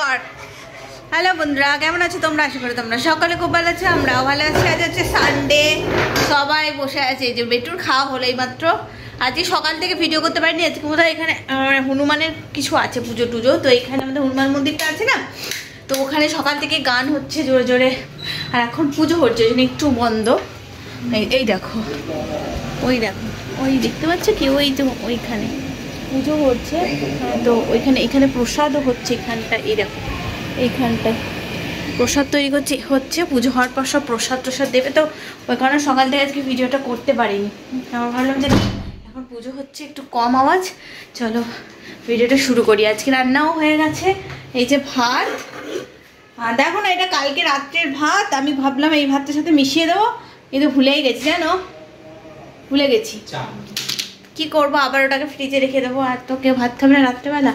কর। হ্যালো বন্ধুরা, কেমন আছো তোমরা? আশা করি তোমরা সকালে খুব ভালো আছো, আমরাও ভালো আছি। আজ হচ্ছে সানডে, সবাই বসে আছে। যে বেটুর খাওয়া হলো এই মাত্র। আজকে সকাল থেকে ভিডিও করতে পারিনি। আজকে কোথায় এখানে হনুমানের কিছু আছে, পুজো টুজো। তো এখানে আমাদের হনুমান মন্দিরটা আছে না, তো ওখানে সকাল থেকে গান হচ্ছে জোরে জোরে। আর এখন পুজো হচ্ছে, ওই জন্য একটু বন্ধ। এই দেখো, ওই দেখো, ওই দেখতে পাচ্ছ কি? ওই তো ওইখানে পুজো হচ্ছে। তো এখানে প্রসাদও হচ্ছে এখানটা। এই দেখো, এইখানটায় প্রসাদ তৈরি হচ্ছে। পুজো হওয়ার পর সব প্রসাদ দেবে। তো ওই কারণে সকাল থেকে আজকে ভিডিওটা করতে পারিনি। আমার ভাবলাম যে এখন পুজো হচ্ছে, একটু কম আওয়াজ, চলো ভিডিওটা শুরু করি। আজকে রান্নাও হয়ে গেছে। এই যে ভাত, আর দেখো না, এটা কালকে রাত্রের ভাত। আমি ভাবলাম এই ভাতটার সাথে মিশিয়ে দেবো, কিন্তু ভুলেই গেছি, জানো, ভুলে গেছি। কি করবো, আবার ওটাকে ফ্রিজে রেখে দেবো। আর তো কেউ ভাত খাবে না রাত্রেবেলা।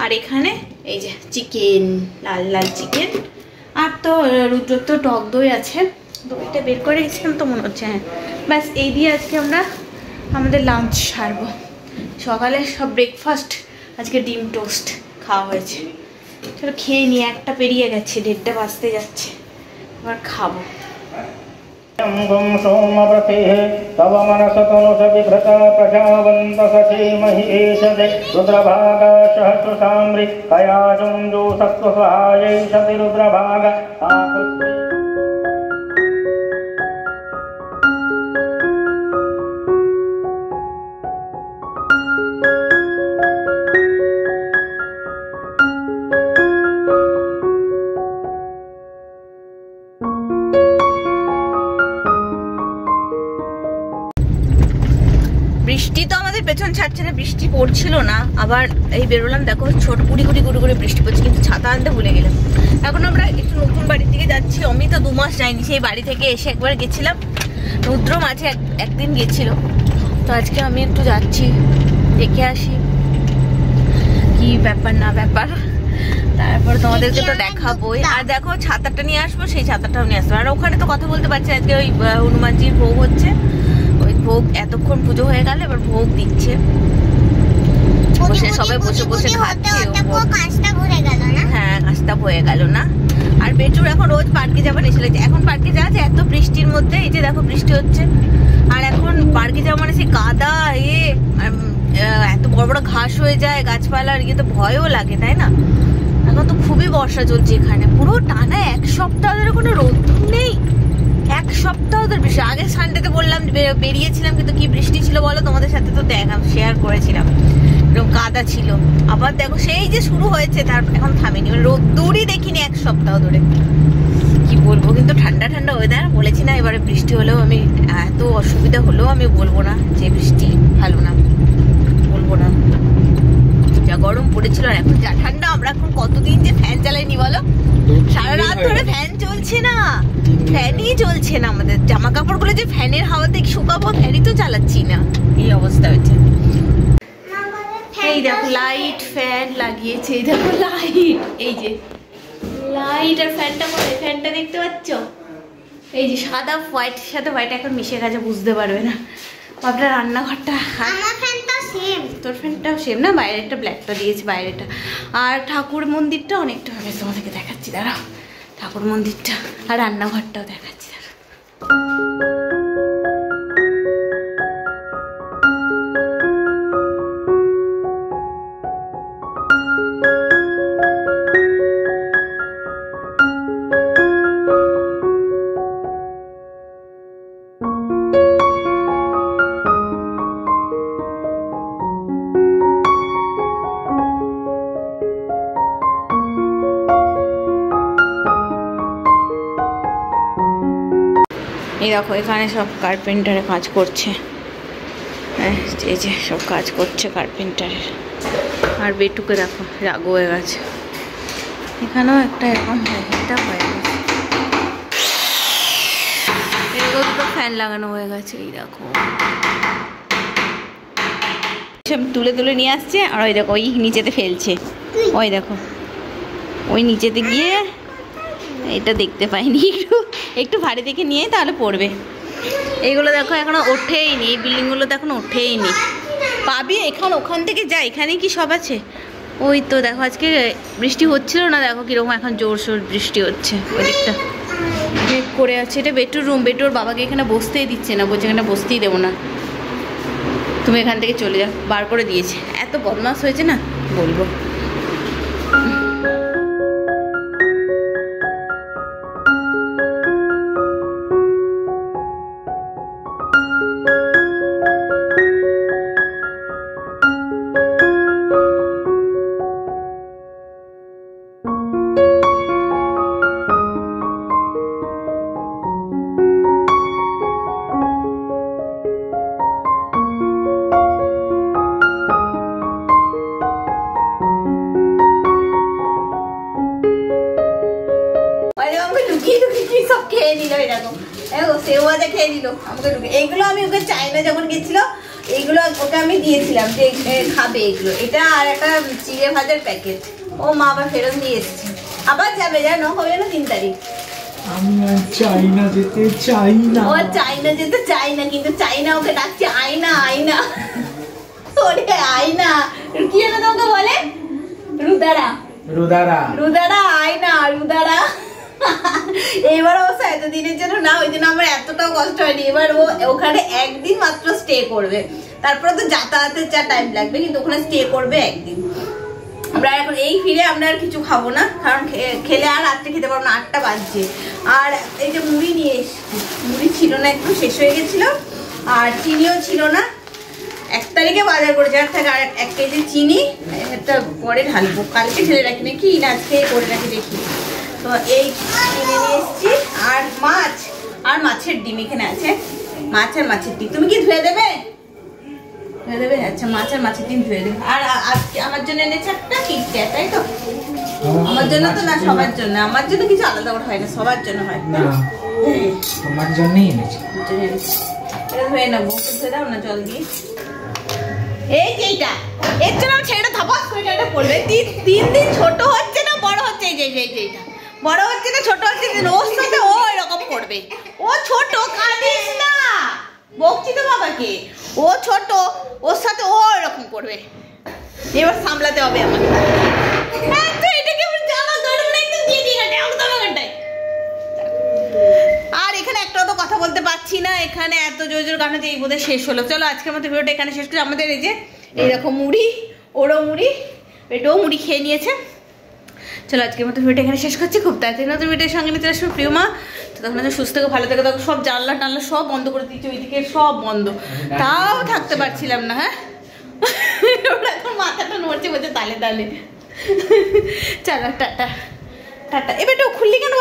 আর এখানে এই যে চিকেন, লাল লাল চিকেন। আর তো রুদ্র তো টক দই আছে, দইটা বের করে রেখেছিলাম তো মনে হচ্ছে। হ্যাঁ, ব্যাস এই দিয়ে আজকে আমরা আমাদের লাঞ্চ সারবো। সকালে সব ব্রেকফাস্ট আজকে ডিম টোস্ট খাওয়া হয়েছে। চলো খেয়ে নিই, একটা পেরিয়ে গেছে, 1:30 বাজতে যাচ্ছে, এবার খাবো। सोमव्रतेः तव मनसतनुषविभृता प्रजावन्तः धीमहि एषते रुद्रभागा सहस्रसाम्रि कयाजुञ्जो सत्त्वसहायैषति रुद्रभागा বৃষ্টি তো আমাদের পেছন ছাড়ছে না, বৃষ্টি পড়ছিল না। আবার এই বেরোলাম, দেখো ছোট গুড়ি গুড়ি বৃষ্টি পড়ছে, কিন্তু ছাতা আনতে ভুলে গেলাম। এখন আমরা একটু নতুন বাড়ির দিকে যাচ্ছি। আমি তো 2 মাস যাইনি, সেই বাড়ি থেকে এসে একবার গেছিলাম। রুদ্র মাঝে একদিন গেছিল। তো আজকে আমি একটু যাচ্ছি, দেখে আসি কি ব্যাপার না ব্যাপার, তারপর তোমাদেরকে তো দেখাবোই। আর দেখো ছাতাটা নিয়ে আসবো, সেই ছাতাটাও নিয়ে আসবো। আর ওখানে তো কথা বলতে পারছি, আজকে ওই হনুমানজির ভোগ হচ্ছে। ওই ভোগ এতক্ষণ পুজো হয়ে গেল, এবার ভোগ দিচ্ছে, বসে সবাই বসে বসে খাচ্ছে। হ্যাঁ, কাজটা হয়ে গেল না। আর বেটুর এখন রোজ পার্কে যাবার এসে লাগছে। এখন পার্কে যাওয়া যায় এত বৃষ্টির মধ্যে। এই যে দেখো বৃষ্টি হচ্ছে, আর এখন পার্কে যাওয়া মানে সেই কাদা, এত বড় বড় ঘাস হয়ে যায়, গাছপালার তো ভয়ও লাগে, তাই না? এখন তো খুবই বর্ষা চলছে এখানে, পুরো টানা 1 সপ্তাহ ধরে কোনো রোদ নেই। 1 সপ্তাহ ধরে বৃষ্টি। আগের সানডেতে বললাম বেরিয়েছিলাম, কিন্তু কি বৃষ্টি ছিল বলো, তোমাদের সাথে তো শেয়ার করেছিলাম, এরকম কাদা ছিল। আবার দেখো সেই যে শুরু হয়েছে, তার এখন থামেনি, রোদ্দুরই দেখিনি 1 সপ্তাহ ধরে। কি বলবো, কিন্তু ঠান্ডা ঠান্ডা ওয়েদার। বলেছি না, এবারে বৃষ্টি হলেও আমি এত অসুবিধা হলেও আমি বলবো না যে বৃষ্টি ভালো না, বলবো না। যা গরম পড়েছিল আর এখন যা ঠান্ডা। আমরা এখন কতদিন যে ফ্যান চালাইনি বলো, সারা রাত ধরে ফ্যান চলছে না, ফ্যানই চলছে না। আমাদের জামা কাপড় গুলো যে ফ্যানের হাওয়াতে শুকাবো, ফ্যানই তো চালাচ্ছি না, এই অবস্থা হয়েছে। এই দেখো লাইট, ফ্যান লাগিয়েছে। এই দেখো লাইট, এই যে লাইট আর ফ্যানটা কোথায়? ফ্যানটা দেখতে পাচ্ছ? এই যে সাদা হোয়াইটের সাথে হোয়াইট এখন মিশে গেছে, বুঝতে পারবে না। আপনার রান্নাঘরটা, তোর ফ্যানটাও সেম না, বাইরেটা ব্ল্যাকটা দিয়েছে বাইরেটা। আর ঠাকুর মন্দিরটা অনেকটা হবে, তোমাদেরকে দেখাচ্ছি দাঁড়াও। ঠাকুর মন্দিরটা আর রান্নাঘরটাও দেখাচ্ছি দাঁড়াও। এই দেখো এখানে সব কার্পেন্টারে কাজ করছে, এই যে সব কাজ করছে কার্পেন্টারের। আর বেটুকে দেখো রাগ হয়ে গেছে, এখানেও একটা এরকম এটা হয়ে গেছে। এরকম দুটো ফ্যান লাগানো হয়ে গেছে। এই দেখো সব তুলে তুলে নিয়ে আসছে। আর ওই দেখো ওই নিচেতে ফেলছে, ওই দেখো ওই নিচেতে গিয়ে এটা দেখতে পাইনি, একটু ভারী দেখে নিয়ে তাহলে পড়বে। এইগুলো দেখো এখনো ওঠেই নি, এই বিল্ডিংগুলো তো এখনো ওঠেই নি। পাবি এখান, ওখান থেকে যা, এখানে কি সব আছে? ওই তো দেখো আজকে বৃষ্টি হচ্ছিল না, দেখো কিরকম এখন জোরসোর বৃষ্টি হচ্ছে। ওই দিকটা মেঘ করে আছে। এটা বেটুর রুম। বেটুর বাবাকে এখানে বসতেই দিচ্ছে না, বলছে এখানে বসতেই দেবো না, তুমি এখান থেকে চলে যাও, বার করে দিয়েছে। এত বদমাশ হয়েছে না বলবো। এগুলো আমি ওকে চাইনা যখন গেছিল, এইগুলো ওকে আমি দিয়েছিলাম যে খাবে এগুলো। এটা আর একটা চিড়ে ভাজার প্যাকেট। ও মা আবার ফেরত দিয়ে এসেছে, আবার যাবে, জানো হবে না 3 তারিখ। আমি চাইনা যেতে চাই না। ও চাইনা যেতে চাই না, কিন্তু চাইনা ওকে ডাকছে আয়না আয়না। ওরে আয়না কি যেন তোমাকে বলে, রুদারা রুদারা রুদারা আয়না রুদারা। এবার অবশ্য এতদিনের জন্য না, ওই জন্য আমার এতটাও কষ্ট হয়নি। এবার ও ওখানে একদিন মাত্র স্টে করবে, তারপরে তো যাতায়াতের যা টাইম লাগবে, কিন্তু ওখানে স্টে করবে একদিন। আমরা এখন এই ফিরে আমরা আর কিছু খাবো না, কারণ খেলে আর রাত্রে খেতে পারবো না, 8টা বাজছে। আর এই যে মুড়ি নিয়ে এসেছি, মুড়ি ছিল না, একটু শেষ হয়ে গেছিলো, আর চিনিও ছিল না। 1 তারিখে বাজার করেছে, আর থেকে আর 1 কেজি চিনি একটা পরে ঢালবো, কালকে ঢেলে রাখি নাকি না আজকে করে রাখি দেখি। তো এই কিনে নিয়ে এসেছি, আর মাছ আর মাছের ডিম এখানে আছে। মাছ আর মাছের ডিম তুমি কি ধুয়ে দেবে? ধুয়ে দেবে? আচ্ছা, মাছ আর মাছের ডিম ধুয়ে দেবে। আর আজকে আমার জন্য এনেছে একটা কিটক্যাট, তাই তো? আমার জন্য তো না, সবার জন্য। আমার জন্য কিছু আলাদা করে হয় না, সবার জন্য হয়। না, তোমার জন্যই এনেছি। এটা ধুয়ে নেবো, ধুয়ে দাও না জল দিয়ে। এই যে এইটা, এর জন্য ছেলেটা ধাপাস করে এটা পড়বে। 3 দিন ছোট হচ্ছে না বড় হচ্ছে, এই যে এইটা বড় হচ্ছে না ছোট হচ্ছে, ওর সাথে ও এরকম করবে। ও ছোট, কাঁদিস না, বকছি তো বাবাকে। ও ছোট, ওর সাথে ও এরকম করবে। এবার সামলাতে হবে আমাকে। আর এখানে একটাও তো কথা বলতে পারছি না, এখানে এত জোর জোর গান হচ্ছে। এই বোধহয় শেষ হলো। চলো আজকের মতো ভিডিওটা এখানে শেষ করি। আমাদের এই যে এইরকম মুড়ি, ওরও মুড়ি, পেটেও মুড়ি খেয়ে নিয়েছে। চলো আজকের মতো ভিডিওটা এখানে শেষ করছি। খুব তাড়াতাড়ি নতুন ভিডিওর সঙ্গে নিতে আসবো প্রিয় মা। তো তখন সুস্থ থেকে ভালো থেকে তখন সব জানলা টানলা সব বন্ধ করে দিচ্ছি, ওইদিকে সব বন্ধ, তাও থাকতে পারছিলাম না। হ্যাঁ, ওরা এখন মাথাটা নড়ছে বলছে তালে তালে। চলো টাটা টাটা। এবার খুললি কেন?